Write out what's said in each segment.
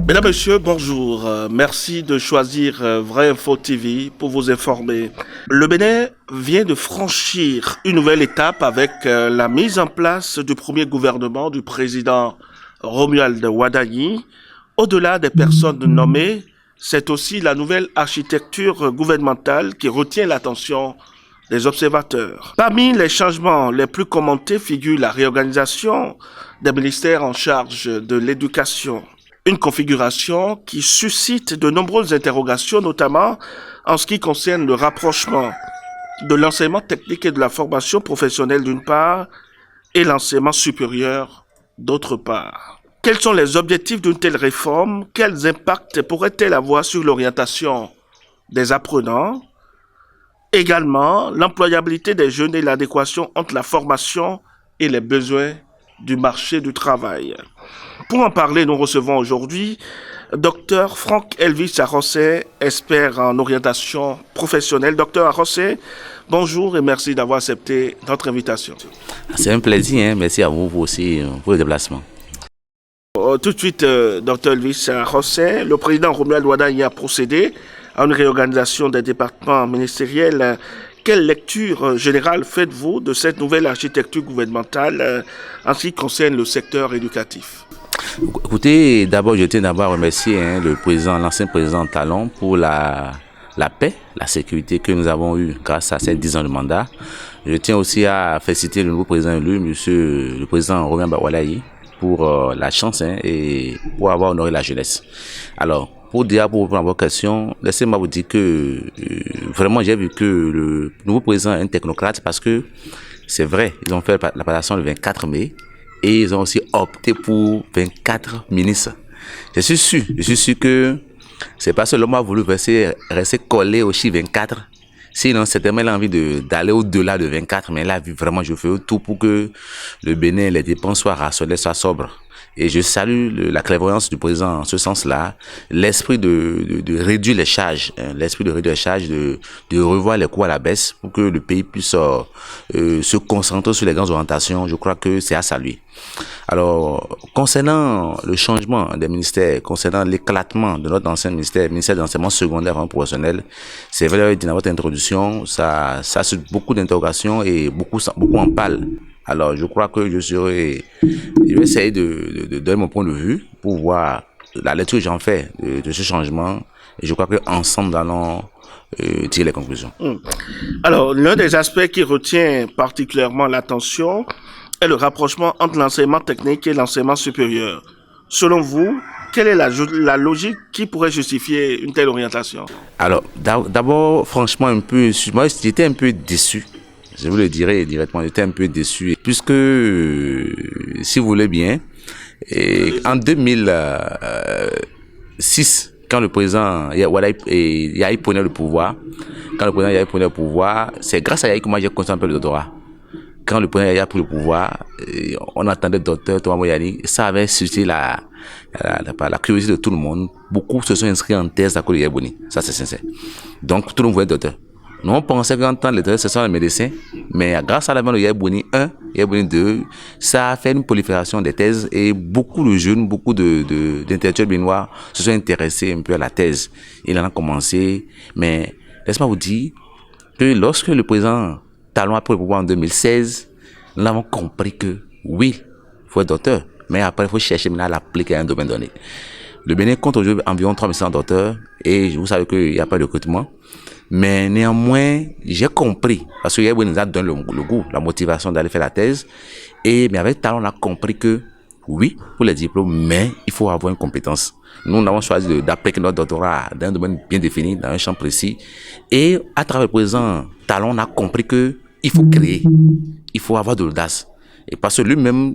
Mesdames, Messieurs, bonjour. Merci de choisir Vrai Info TV pour vous informer. Le Bénin vient de franchir une nouvelle étape avec la mise en place du premier gouvernement du président Romuald Wadagni. Au-delà des personnes nommées, c'est aussi la nouvelle architecture gouvernementale qui retient l'attention des observateurs. Parmi les changements les plus commentés figure la réorganisation des ministères en charge de l'éducation. Une configuration qui suscite de nombreuses interrogations, notamment en ce qui concerne le rapprochement de l'enseignement technique et de la formation professionnelle d'une part et l'enseignement supérieur d'autre part. Quels sont les objectifs d'une telle réforme? Quels impacts pourrait-elle avoir sur l'orientation des apprenants? Également, l'employabilité des jeunes et l'adéquation entre la formation et les besoins du marché du travail. Pour en parler, nous recevons aujourd'hui Dr Franck Elvis Arrosset, expert en orientation professionnelle. Dr Arrosset, bonjour et merci d'avoir accepté notre invitation. C'est un plaisir, merci à vous aussi pour le déplacement. Tout de suite, Dr Elvis Arrosset, le président Romuald Wadagni a procédé à une réorganisation des départements ministériels. Quelle lecture générale faites-vous de cette nouvelle architecture gouvernementale en ce qui concerne le secteur éducatif? Écoutez, d'abord, je tiens à remercier l'ancien président Talon pour la paix, la sécurité que nous avons eue grâce à ces 10 ans de mandat. Je tiens aussi à féliciter le nouveau président élu, le président Romuald Wadagni, pour la chance et pour avoir honoré la jeunesse. Alors, pour répondre à vos questions, laissez-moi vous dire que vraiment j'ai vu que le nouveau président est un technocrate parce que c'est vrai, ils ont fait la passation le 24 mai et ils ont aussi opté pour 24 ministres. Je suis sûr que c'est parce que l'homme a voulu rester collé au chiffre 24. Sinon, certainement, il a envie d'aller au-delà de 24, mais là, vraiment, je fais tout pour que le Bénin, les dépenses soient rationnées, soient sobres. Et je salue la clairvoyance du président en ce sens-là, l'esprit de réduire les charges, de revoir les coûts à la baisse pour que le pays puisse se concentrer sur les grandes orientations. Je crois que c'est à saluer. Alors, concernant le changement des ministères, concernant l'éclatement de notre ancien ministère de l'enseignement secondaire et professionnel, c'est vrai, dans votre introduction, ça suscite beaucoup d'interrogations et beaucoup en parlent. Alors, je crois que je vais essayer de donner mon point de vue pour voir la lecture que j'en fais de ce changement. Et je crois qu'ensemble, nous allons tirer les conclusions. Alors, l'un des aspects qui retient particulièrement l'attention est le rapprochement entre l'enseignement technique et l'enseignement supérieur. Selon vous, quelle est la logique qui pourrait justifier une telle orientation? Alors, d'abord, franchement, moi, j'étais un peu déçu. Je vous le dirai directement, j'étais un peu déçu. Puisque, si vous voulez bien, en 2006, quand le président Yahi prenait le pouvoir, c'est grâce à Yahi que moi j'ai continué un peu le doctorat. Quand le président Yahi a pris le pouvoir, on attendait le docteur Thomas Moyani, ça avait suscité la curiosité de tout le monde. Beaucoup se sont inscrits en thèse à cause de Yahi Boni, ça c'est sincère. Donc tout le monde voulait docteur. Nous, on pensait qu'en temps, les docteurs, ce sont les médecins, mais grâce à l'avènement de Yahi Boni 1, Yahi Boni 2, ça a fait une prolifération des thèses et beaucoup de jeunes, beaucoup d'intellectuels béninois se sont intéressés un peu à la thèse. Il en a commencé, mais laisse-moi vous dire que lorsque le président Talon a pris le pouvoir en 2016, nous avons compris que oui, il faut être docteur, mais après il faut chercher maintenant à l'appliquer à un domaine donné. Le Bénin compte aujourd'hui environ 3500 docteurs et vous savez qu'il n'y a pas de recrutement. Mais néanmoins, j'ai compris, parce que Yahi nous a donné le goût, la motivation d'aller faire la thèse. Mais avec Talon, on a compris que oui, pour les diplômes, mais il faut avoir une compétence. Nous avons choisi d'appliquer notre doctorat dans un domaine bien défini, dans un champ précis. Et à travers le président Talon, on a compris que il faut créer, il faut avoir de l'audace. Et parce que lui-même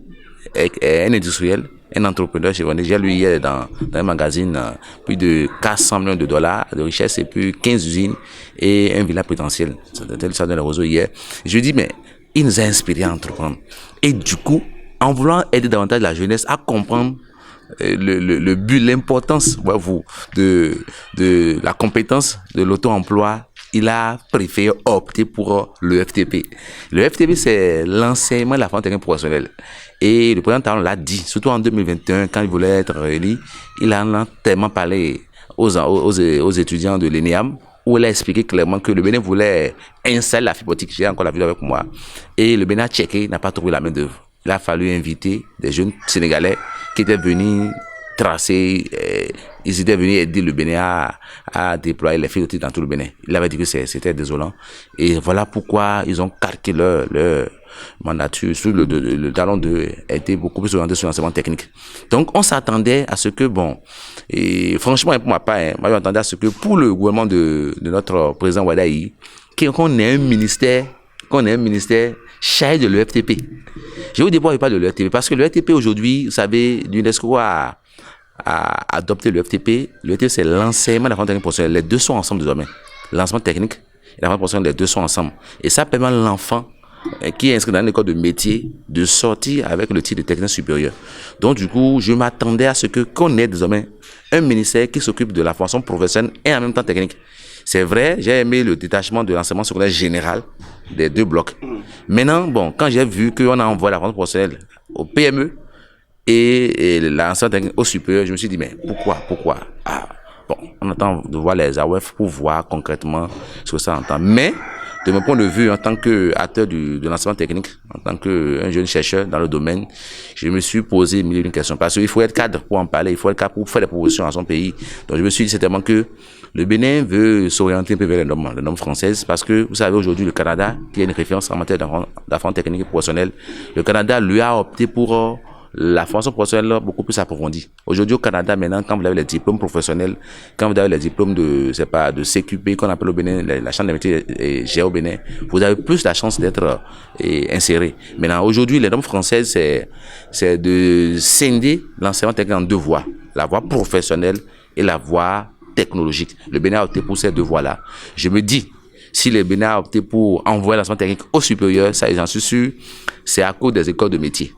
est un industriel, un entrepreneur chez René. J'ai lu hier dans un magazine plus de 400 millions de dollars de richesse et puis 15 usines et un villa potentiel. Ça donne le réseau hier. Je dis, mais il nous a inspiré à entreprendre. Et du coup, en voulant aider davantage la jeunesse à comprendre le but, l'importance de la compétence, de l'auto-emploi il a préféré opter pour le FTP. Le FTP, c'est l'enseignement de la formation technique professionnelle. Et le président Talon l'a dit, surtout en 2021, quand il voulait être élu, il en a tellement parlé aux étudiants de l'ENEAM, où il a expliqué clairement que le Bénin voulait installer la fibre optique. J'ai encore la vidéo avec moi. Et le Bénin a checké, n'a pas trouvé la main d'œuvre. Il a fallu inviter des jeunes Sénégalais qui étaient venus tracer, ils étaient venus aider le Bénin à déployer les fibres optiques dans tout le Bénin. Il avait dit que c'était désolant. Et voilà pourquoi ils ont carqué leur mandature sur le talon de était beaucoup plus orienté sur l'enseignement technique. Donc, on s'attendait à ce que, et franchement, pour ma part, moi, je m'attendais à ce que pour le gouvernement de notre président Wadaï, qu'on ait un ministère chargé de l'EFTP. Je vous dis pourquoi je parle de l'EFTP. Parce que l'EFTP aujourd'hui, vous savez, l'UNESCO a adopté l'EFTP. L'EFTP, c'est l'enseignement de la formation technique professionnelle. Les deux sont ensemble désormais. L'enseignement technique et la formation professionnelle, les deux sont ensemble. Et ça permet à l'enfant qui est inscrit dans l'école de métier de sortir avec le titre de technicien supérieur. Donc, du coup, je m'attendais à ce qu'on ait désormais un ministère qui s'occupe de la formation professionnelle et en même temps technique. C'est vrai, j'ai aimé le détachement de l'enseignement secondaire général des deux blocs. Maintenant, quand j'ai vu qu'on a envoyé la formation professionnelle au PME et l'enseignement technique au supérieur, je me suis dit, mais pourquoi? On attend de voir les AOF pour voir concrètement ce que ça entend. Mais, de mon point de vue, en tant qu'acteur de l'enseignement technique, en tant qu'un jeune chercheur dans le domaine, je me suis posé mille et une questions. Parce qu'il faut être cadre pour en parler, il faut être cadre pour faire des propositions à son pays. Donc, je me suis dit certainement que le Bénin veut s'orienter un peu vers les normes françaises parce que, vous savez, aujourd'hui, le Canada, qui est une référence en matière d'enseignement technique et professionnel, le Canada, lui, a opté pour la formation professionnelle beaucoup plus approfondie. Aujourd'hui, au Canada, maintenant, quand vous avez les diplômes professionnels, quand vous avez les diplômes de CQP, qu'on appelle au Bénin, la chambre des métiers GA au Bénin, vous avez plus la chance d'être inséré. Maintenant, aujourd'hui, les normes françaises, c'est de scinder l'enseignement technique en deux voies. La voie professionnelle et la voie technologique. Le Bénin a opté pour ces deux voies-là. Je me dis, si le Bénin a opté pour envoyer l'enseignement technique au supérieur, ça, j'en suis sûr, c'est à cause des écoles de métiers.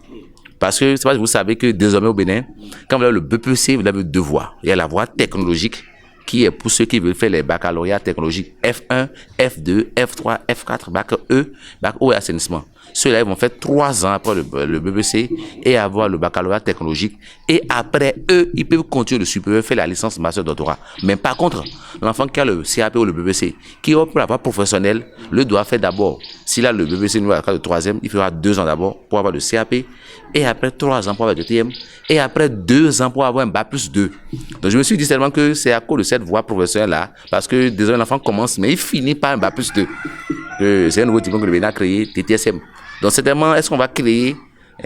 Parce que, vous savez que désormais au Bénin, quand vous avez le BPC, vous avez deux voies. Il y a la voie technologique, qui est pour ceux qui veulent faire les baccalauréats technologiques F1, F2, F3, F4, bac E, bac eau et assainissement. Ceux-là, ils vont faire 3 ans après le BPC et avoir le baccalauréat technologique. Et après eux, ils peuvent continuer le supérieur, faire la licence master doctorat. Mais par contre, l'enfant qui a le CAP ou le BPC, qui opte la voie professionnelle, le doit faire d'abord. S'il a le BPC, nous, à la carte de 3e, il fera 2 ans d'abord pour avoir le CAP. Et après 3 ans pour avoir le TM. Et après 2 ans pour avoir un bac plus 2. Donc je me suis dit seulement que c'est à cause de cette voie professionnelle-là, parce que désolé, l'enfant commence, mais il finit par un bac plus 2. C'est un nouveau diplôme que le Bénin a créé, TTSM. Donc certainement, est-ce qu'on va créer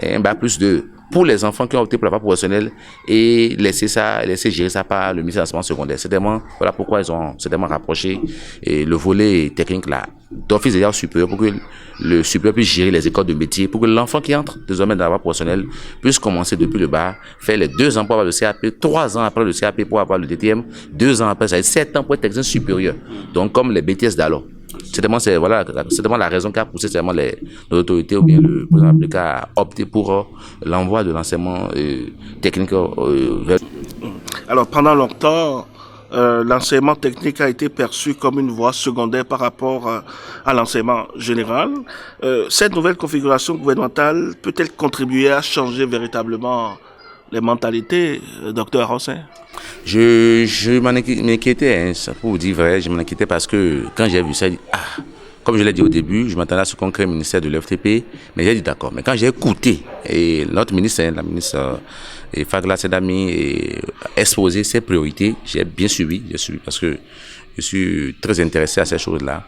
un bac plus 2 pour les enfants qui ont opté pour la voie professionnelle et laisser gérer ça par le ministère de l'enseignement secondaire. Certainement, voilà pourquoi ils ont certainement rapproché le volet technique là d'office d'état supérieur pour que le supérieur puisse gérer les écoles de métier, pour que l'enfant qui entre désormais dans la voie professionnelle puisse commencer depuis le bas, faire les 2 ans pour avoir le CAP, 3 ans après le CAP pour avoir le DTM, 2 ans après, ça fait 7 ans pour être technicien supérieur. Donc comme les BTS d'alors. Certainement, c'est la raison qui a poussé les autorités ou bien le président de la République à opter pour l'envoi de l'enseignement technique vers... Alors, pendant longtemps, l'enseignement technique a été perçu comme une voie secondaire par rapport à l'enseignement général. Cette nouvelle configuration gouvernementale peut-elle contribuer à changer véritablement les mentalités, docteur Hossein? Je m'en inquiétais, pour vous dire vrai, je m'en inquiétais parce que quand j'ai vu ça, j'ai dit, comme je l'ai dit au début, je m'attendais à ce qu'on crée le ministère de l'FTP, mais j'ai dit d'accord. Mais quand j'ai écouté notre ministre, la ministre Fagla Sedami, exposer ses priorités, j'ai bien suivi parce que je suis très intéressé à ces choses-là.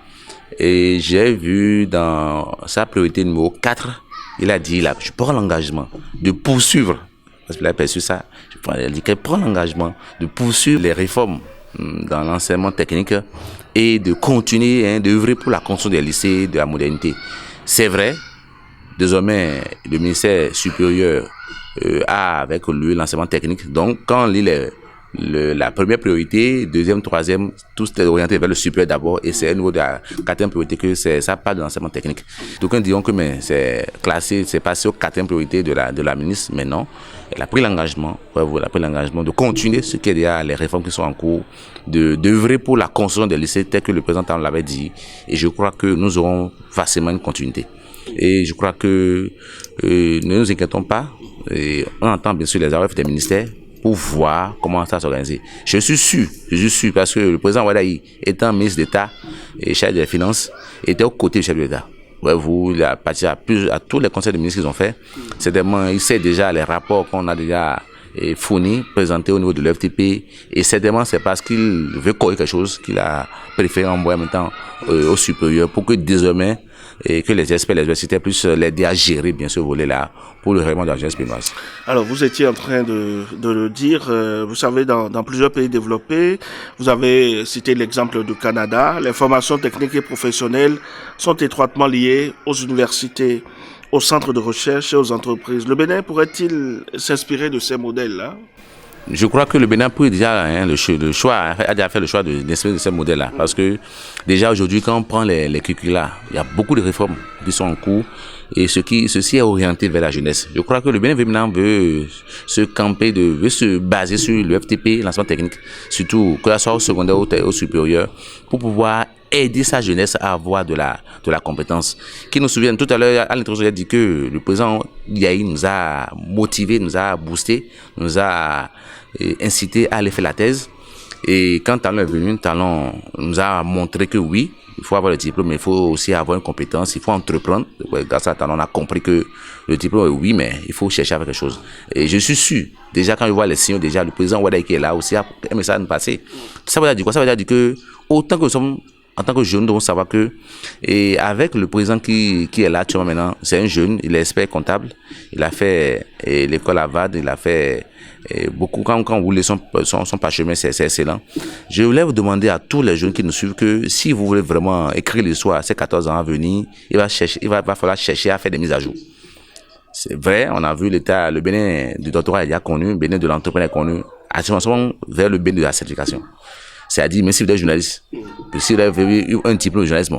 Et j'ai vu dans sa priorité numéro 4, il a dit là, je prends l'engagement de poursuivre. Parce qu'il a perçu ça, il a dit qu'elle prend l'engagement de poursuivre les réformes dans l'enseignement technique et de continuer d'œuvrer pour la construction des lycées de la modernité. C'est vrai, désormais, le ministère supérieur a avec lui l'enseignement technique. Donc, quand on lit la première priorité, deuxième, troisième, tout est orienté vers le supérieur d'abord, et c'est au niveau de la quatrième priorité que ça part de l'enseignement technique. Donc, diront que c'est classé, c'est passé aux quatrième priorité de la ministre, mais non. Elle a pris l'engagement, de continuer ce qu'il y a, les réformes qui sont en cours, d'œuvrer pour la construction des lycées tel que le président l'avait dit. Et je crois que nous aurons facilement une continuité. Et je crois que ne nous inquiétons pas. Et on entend bien sûr les arrêts des ministères pour voir comment ça s'organise. Je suis sûr, parce que le président Wadaï, étant ministre d'État et chef des Finances, était aux côtés du chef de l'État. Ouais, il a participé à tous les conseils de ministres qu'ils ont fait. Certainement, il sait déjà les rapports qu'on a déjà fournis, présentés au niveau de l'FTP. Et certainement, c'est parce qu'il veut corriger quelque chose qu'il a préféré envoyer maintenant au supérieur pour que désormais, que les experts, les universités puissent l'aider à gérer bien ce volet-là pour le règlement de la jeunesse pénoise. Alors, vous étiez en train de le dire, vous savez, dans plusieurs pays développés, vous avez cité l'exemple du Canada, les formations techniques et professionnelles sont étroitement liées aux universités, aux centres de recherche et aux entreprises. Le Bénin pourrait-il s'inspirer de ces modèles-là? Je crois que le Bénin a déjà a déjà fait le choix d'inspirer de ces modèles-là. Parce que déjà aujourd'hui, quand on prend les curricula, il y a beaucoup de réformes qui sont en cours et ceci est orienté vers la jeunesse. Je crois que le Bénin maintenant veut se camper, veut se baser sur le FTP, l'enseignement technique, surtout que ce soit au secondaire ou au supérieur, pour pouvoir aider sa jeunesse à avoir de la compétence. Qui nous souvient, tout à l'heure, à l'introduction, j'ai dit que le président Yahi nous a motivé, nous a boosté, nous a incité à aller faire la thèse. Et quand Talon est venu, Talon nous a montré que oui, il faut avoir le diplôme, mais il faut aussi avoir une compétence, il faut entreprendre. Grâce à Talon, on a compris que le diplôme, oui, mais il faut chercher à faire quelque chose. Et je suis sûr, déjà quand je vois les signaux, déjà le président Wadaï qui est là aussi a un message à nous passer. Ça veut dire quoi? Ça veut dire que autant que nous sommes en tant que jeunes, nous devons savoir que, et avec le président qui est là, tu vois, maintenant, c'est un jeune, il est expert comptable, il a fait l'école Harvard, il a fait beaucoup, quand vous voulez son parchemin, c'est excellent. Je voulais vous demander à tous les jeunes qui nous suivent que si vous voulez vraiment écrire l'histoire à ces 14 ans à venir, il va falloir chercher à faire des mises à jour. C'est vrai, on a vu le Bénin du doctorat est connu, le Bénin de l'entrepreneur est connu, actuellement vers le Bénin de la certification. C'est-à-dire, même si vous êtes journaliste, si vous avez eu un diplôme de journalisme,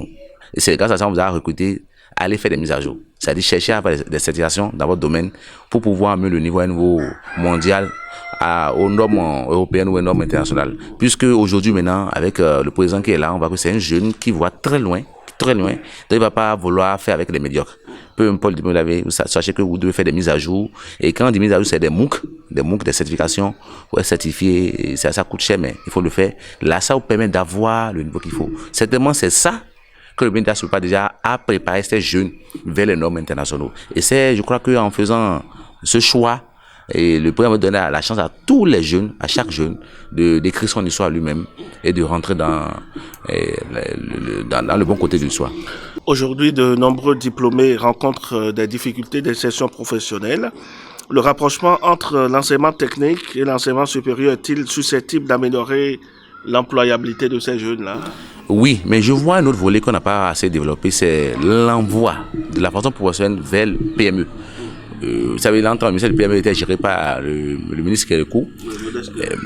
et c'est grâce à ça qu'on vous a recruté, allez faire des mises à jour. C'est-à-dire, chercher à faire des certifications dans votre domaine pour pouvoir amener le niveau à un niveau mondial aux normes européennes ou aux normes internationales. Puisque aujourd'hui, maintenant, avec le président qui est là, on voit que c'est un jeune qui voit très loin. Donc, il ne va pas vouloir faire avec les médiocres. Peu importe, sachez que vous devez faire des mises à jour. Et quand on dit mises à jour, c'est des MOOC, des certifications pour être certifié. Ça coûte cher, mais il faut le faire. Là, ça vous permet d'avoir le niveau qu'il faut. Certainement, c'est ça que le Bénin ne pas déjà à préparer ces jeunes vers les normes internationaux. Et je crois qu'en faisant ce choix, et le président va donner la chance à tous les jeunes, à chaque jeune, d'écrire son histoire lui-même et de rentrer dans le bon côté de l'histoire. Aujourd'hui, de nombreux diplômés rencontrent des difficultés d'insertion professionnelle. Le rapprochement entre l'enseignement technique et l'enseignement supérieur est-il susceptible d'améliorer l'employabilité de ces jeunes-là? Oui, mais je vois un autre volet qu'on n'a pas assez développé, c'est l'envoi de la formation professionnelle vers le PME. Vous savez, l'entrée au ministère du PME était géré par le ministre Kérékou,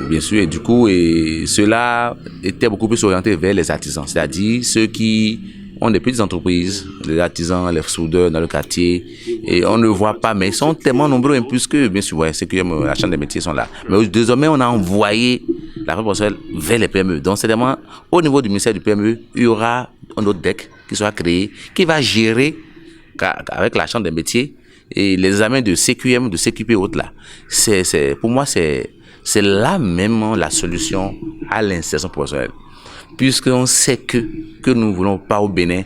bien sûr, et du coup, cela était beaucoup plus orienté vers les artisans, c'est-à-dire ceux qui ont des petites entreprises, les artisans, les soudeurs dans le quartier, et on ne voit pas, mais ils sont tellement nombreux, puisque, bien sûr, ouais, c'est que la chambre des métiers sont là. Mais désormais, on a envoyé la formation professionnelle vers les PME. Donc, c'est vraiment, au niveau du ministère du PME, il y aura un autre DEC qui sera créé, qui va gérer, avec la chambre des métiers, et les examens de CQM, de CQP et autres là. Pour moi, c'est là même la solution à l'insertion professionnelle. Puisqu'on sait que nous ne voulons pas au Bénin,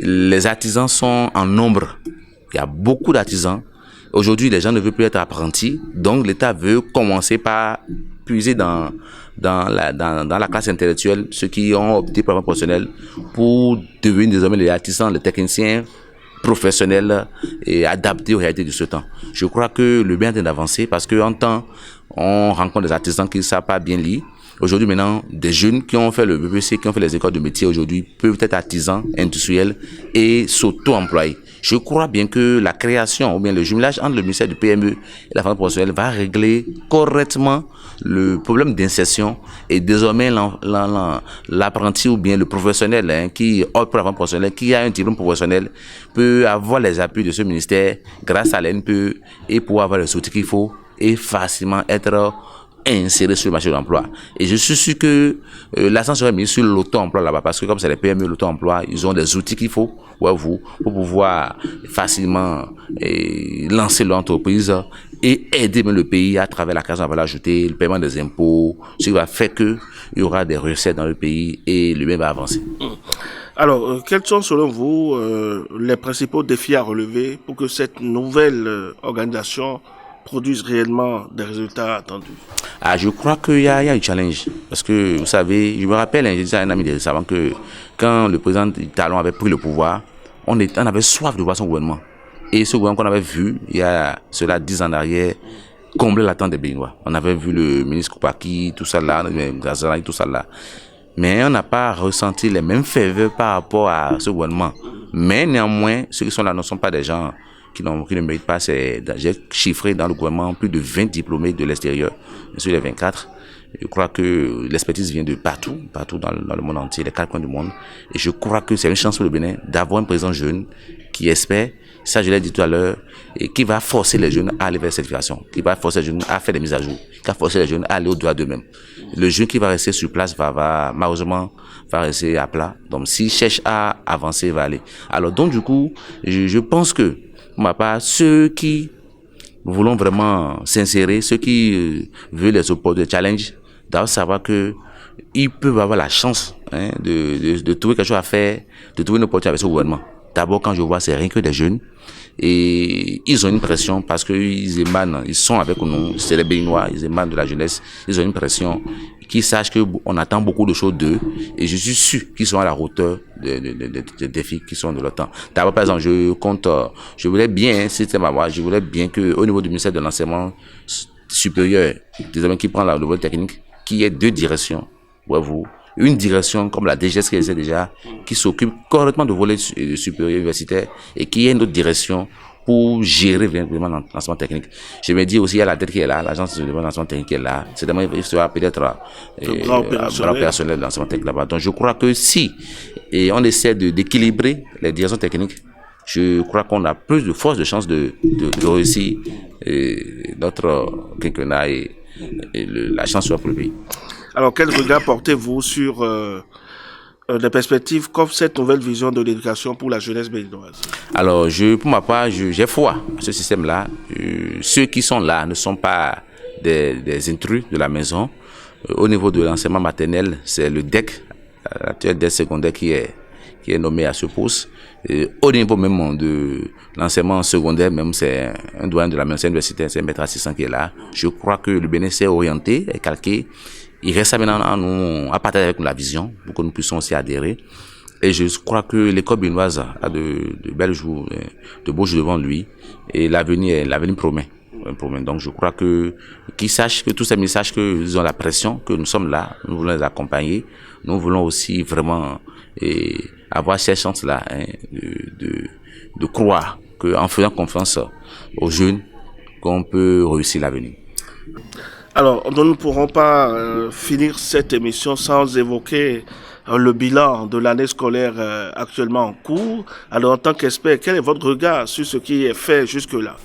les artisans sont en nombre. Il y a beaucoup d'artisans. Aujourd'hui, les gens ne veulent plus être apprentis. Donc, l'État veut commencer par puiser dans la classe intellectuelle, ceux qui ont opté pour la professionnelle, pour devenir désormais les artisans, les techniciens, professionnels et adaptés aux réalités de ce temps. Je crois que le bien est d'avancer parce qu'en temps, on rencontre des artisans qui ne savent pas bien lire. Aujourd'hui, maintenant, des jeunes qui ont fait le BPC, qui ont fait les écoles de métier aujourd'hui, peuvent être artisans, industriels et s'auto-employer. Je crois bien que la création ou bien le jumelage entre le ministère du PME et la formation professionnelle va régler correctement le problème d'insertion et désormais l'apprenti ou bien le professionnel qui opte pour la formation professionnelle, qui a un diplôme professionnel, peut avoir les appuis de ce ministère grâce à l'NPE et pouvoir avoir les outils qu'il faut et facilement être inséré sur le marché de l'emploi. Et je suis sûr que l'accent serait mis sur l'auto-emploi là-bas, parce que comme c'est les PME, l'auto-emploi, ils ont des outils qu'il faut pour pouvoir facilement lancer l'entreprise et aider même le pays à travers la création de valeur ajoutée, le paiement des impôts, ce qui va faire qu'il y aura des recettes dans le pays et le même va avancer. Alors, quels sont selon vous les principaux défis à relever pour que cette nouvelle organisation produise réellement des résultats attendus? Je crois qu'il y a un challenge. Parce que, vous savez, je me rappelle, je disais à un ami de savant que quand le président Talon avait pris le pouvoir, on avait soif de voir son gouvernement. Et ce gouvernement qu'on avait vu, il y a cela 10 ans en arrière, combler l'attente des Béninois. On avait vu le ministre Koupaki, tout ça là, Gazara, tout ça là. Mais on n'a pas ressenti les mêmes faveurs par rapport à ce gouvernement. Mais néanmoins, ceux qui sont là ne sont pas des gens qui ne méritent pas. J'ai chiffré dans le gouvernement plus de 20 diplômés de l'extérieur, sur les 24. Je crois que l'expertise vient de partout dans le monde entier, les 4 coins du monde. Et je crois que c'est une chance pour le Bénin d'avoir un président jeune qui espère, ça je l'ai dit tout à l'heure, et qui va forcer les jeunes à aller vers cette situation, qui va forcer les jeunes à faire des mises à jour, qui va forcer les jeunes à aller au-delà d'eux-mêmes. Le jeune qui va rester sur place malheureusement va rester à plat. Donc s'il cherche à avancer, il va aller. Alors donc du coup, je pense que pour ma part, ceux qui voulons vraiment s'insérer, ceux qui veulent les opportunités, des challenges, doivent savoir que ils peuvent avoir la chance de trouver quelque chose à faire, de trouver une opportunité avec ce gouvernement. D'abord, quand je vois, c'est rien que des jeunes. Et ils ont une pression parce qu'ils émanent, ils sont avec nous, c'est les Béninois, ils émanent de la jeunesse, ils ont une pression, qu'ils sachent qu'on attend beaucoup de choses d'eux, et je suis sûr qu'ils sont à la hauteur des défis qui sont de leur temps. D'abord, par exemple, je voulais bien, si c'était ma voix, je voulais bien qu'au niveau du ministère de l'enseignement supérieur, désormais qui prend la nouvelle technique, qu'il y ait 2 directions, voyez-vous. Une direction comme la DGS qui existe déjà, qui s'occupe correctement de volet supérieur universitaire, et qui ait une autre direction pour gérer vraiment l'enseignement technique. Je me dis aussi, il y a la tête qui est là, l'agence de l'enseignement technique qui est là. C'est vraiment, il sera peut-être bras opérationnel de l'enseignement technique là-bas. Donc je crois que si on essaie d'équilibrer les directions techniques, je crois qu'on a plus de force de chance de réussir notre quinquennat et la chance soit pour le pays. Alors, quel regard portez-vous sur des perspectives comme cette nouvelle vision de l'éducation pour la jeunesse béninoise? Alors, pour ma part, j'ai foi à ce système-là. Ceux qui sont là ne sont pas des intrus de la maison. Au niveau de l'enseignement maternel, c'est le DEC, l'actuel DEC secondaire qui est nommé à ce poste. Au niveau même de l'enseignement secondaire, même c'est un doyen de la même université, c'est un maître assistant qui est là. Je crois que le Bénin s'est orienté et calqué. Il reste maintenant à partager avec nous la vision pour que nous puissions aussi adhérer. Et je crois que l'école béninoise a de belles jours, de beaux jours devant lui. Et l'avenir promet. Donc je crois que tous ces messages qu'ils ont la pression, que nous sommes là, nous voulons les accompagner. Nous voulons aussi vraiment avoir cette chance-là de croire qu'en faisant confiance aux jeunes, qu'on peut réussir l'avenir. Alors, nous ne pourrons pas finir cette émission sans évoquer le bilan de l'année scolaire actuellement en cours. Alors, en tant qu'expert, quel est votre regard sur ce qui est fait jusque-là?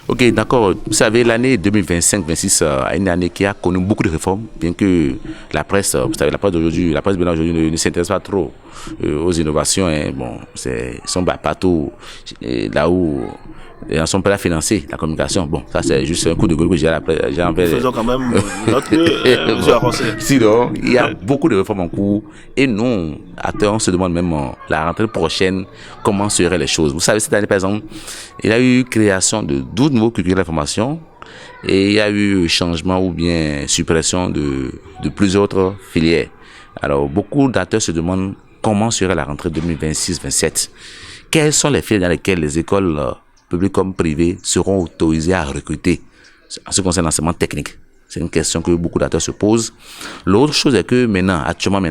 Ok, d'accord. Vous savez, l'année 2025-26 est une année qui a connu beaucoup de réformes, bien que la presse, vous savez, la presse béninoise aujourd'hui ne s'intéresse pas trop aux innovations. Bon, ils sont partout là où les gens sont prêts à financer la communication. Bon, ça c'est juste un coup de gueule que j'ai envers. Faisons quand même notre mieux, M. Arrosé. Sinon, il y a beaucoup de réformes en cours et nous, acteurs, on se demande même la rentrée prochaine, comment seraient les choses. Vous savez, cette année, par exemple, il y a eu création de 12 nouveaux curricula d'information et il y a eu changement ou bien suppression de plusieurs autres filières. Alors, beaucoup d'acteurs se demandent comment serait la rentrée 2026-27. Quelles sont les filières dans lesquelles les écoles publics comme privés seront autorisés à recruter en ce qui concerne l'enseignement technique. C'est une question que beaucoup d'acteurs se posent. L'autre chose est que actuellement,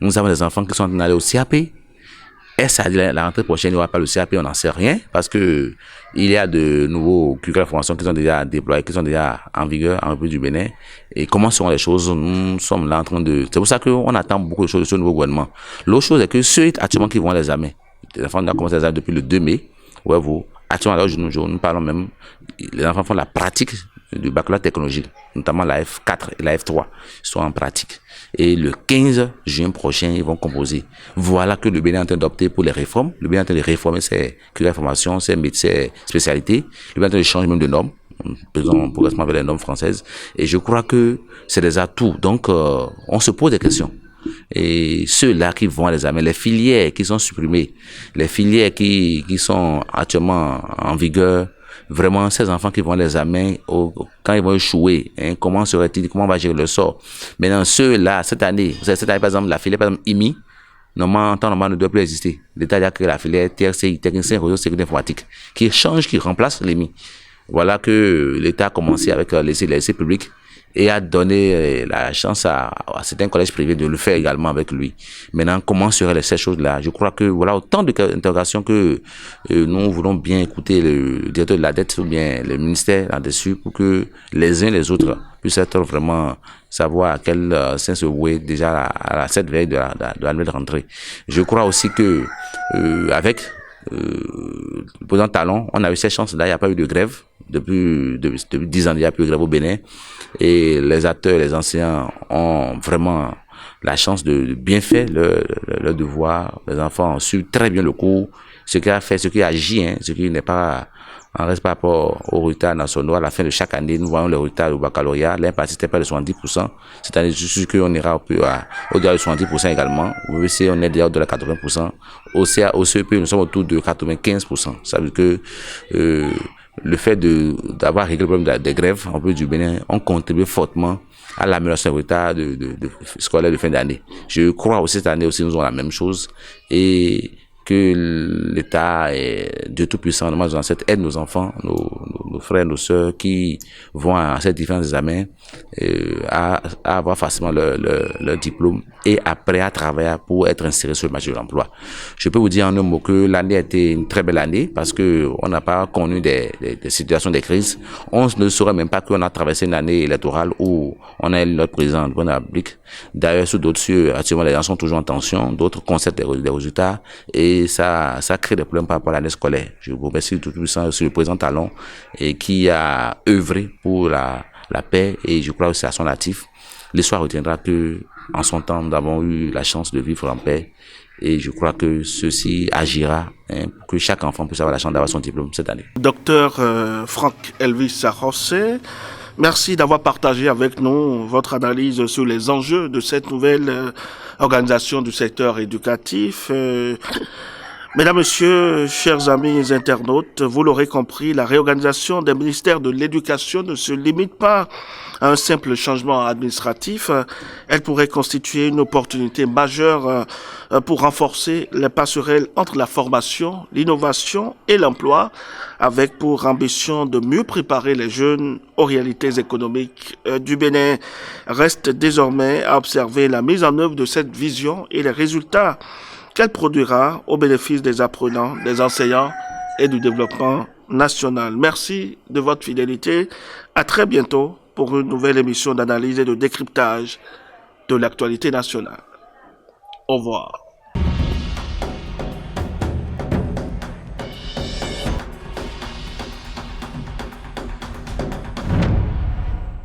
nous avons des enfants qui sont en train d'aller au CAP, Est-ce à la rentrée prochaine, il n'y aura pas le CAP, on n'en sait rien, parce que il y a de nouveaux curricula de formation qui sont déjà déployés, qui sont déjà en vigueur en République du Bénin. Et comment seront les choses? Nous sommes là en train de... C'est pour ça qu'on attend beaucoup de choses de ce nouveau gouvernement. L'autre chose est que ceux actuellement qui vont à l'examen, les enfants ont commencé l'examen depuis le 2 mai, ouais, vous, actuellement, là, nous parlons même, les enfants font la pratique du baccalauréat technologie, notamment la F4 et la F3, ils sont en pratique. Et le 15 juin prochain, ils vont composer. Voilà que le Bénin est en train d'opter pour les réformes. Le Bénin est en train de réformer ses curricula de formation, ses spécialités. Le Bénin est en train de changer même de normes. Faisons progressivement vers les normes françaises. Et je crois que c'est des atouts. Donc, on se pose des questions. Et ceux-là qui vont à l'examen, les filières qui sont supprimées, les filières qui sont actuellement en vigueur, vraiment, ces enfants qui vont à l'examen, quand ils vont échouer, comment serait-il, comment on va gérer le sort? Maintenant, ceux-là, cette année, par exemple, la filière, par exemple, IMI, normalement, en temps normal, ne doit plus exister. L'État a créé la filière TRCI, technicien réseau sécurité informatique, qui change, qui remplace l'IMI. Voilà que l'État a commencé avec les lycées publics et a donné la chance à certains collèges privés de le faire également avec lui. Maintenant, comment seraient ces choses-là? Je crois que voilà autant d'interrogations que nous voulons bien écouter le directeur de la dette ou bien le ministère là-dessus pour que les uns et les autres puissent être vraiment savoir à quel sens se vouer déjà à cette veille de la nouvelle rentrée. Je crois aussi que avec le président Talon, on a eu cette chance-là, il n'y a pas eu de grève. Depuis 10 ans, il n'y a plus de grève au Bénin. Et les acteurs, les enseignants ont vraiment la chance de bien faire leur devoir. Les enfants ont su très bien le cours, ce qui a fait, ce qui a agi, ce qui n'est pas en reste par rapport aux résultats nationaux. À la fin de chaque année, nous voyons les résultats au baccalauréat. L'impact était près de 70%. Cette année, je suis sûr qu'on ira au-delà de 70% également. Au VC, on est déjà au-delà de 80%. Au CEP, nous sommes autour de 95%. Ça veut dire que le fait d'avoir réglé le problème des grèves en plus du Bénin ont contribué fortement à l'amélioration des résultats de scolaires de fin d'année. Je crois aussi cette année aussi nous avons la même chose et que l'État est Dieu Tout-Puissant dans cette aide nos enfants, nos frères, nos sœurs qui vont à ces différents examens à avoir facilement leur diplôme et après à travailler pour être inséré sur le marché de l'emploi. Je peux vous dire en un mot que l'année a été une très belle année parce que on n'a pas connu des situations, des crises. On ne saurait même pas qu'on a traversé une année électorale où on a élu notre président de la République. D'ailleurs, sous d'autres cieux, actuellement les gens sont toujours en tension, d'autres constatent des résultats et ça crée des problèmes par rapport à l'année scolaire. Je vous remercie tout puissant sur le président Talon et qui a œuvré pour la paix et je crois aussi à son actif. L'histoire retiendra que en son temps, nous avons eu la chance de vivre en paix et je crois que ceci agira pour que chaque enfant puisse avoir la chance d'avoir son diplôme cette année. Docteur Franck Elvis Sarrossé, merci d'avoir partagé avec nous votre analyse sur les enjeux de cette nouvelle organisation du secteur éducatif. Mesdames, Messieurs, chers amis internautes, vous l'aurez compris, la réorganisation des ministères de l'Éducation ne se limite pas à un simple changement administratif. Elle pourrait constituer une opportunité majeure pour renforcer les passerelles entre la formation, l'innovation et l'emploi, avec pour ambition de mieux préparer les jeunes aux réalités économiques du Bénin. Reste désormais à observer la mise en œuvre de cette vision et les résultats qu'elle produira au bénéfice des apprenants, des enseignants et du développement national. Merci de votre fidélité. À très bientôt pour une nouvelle émission d'analyse et de décryptage de l'actualité nationale. Au revoir.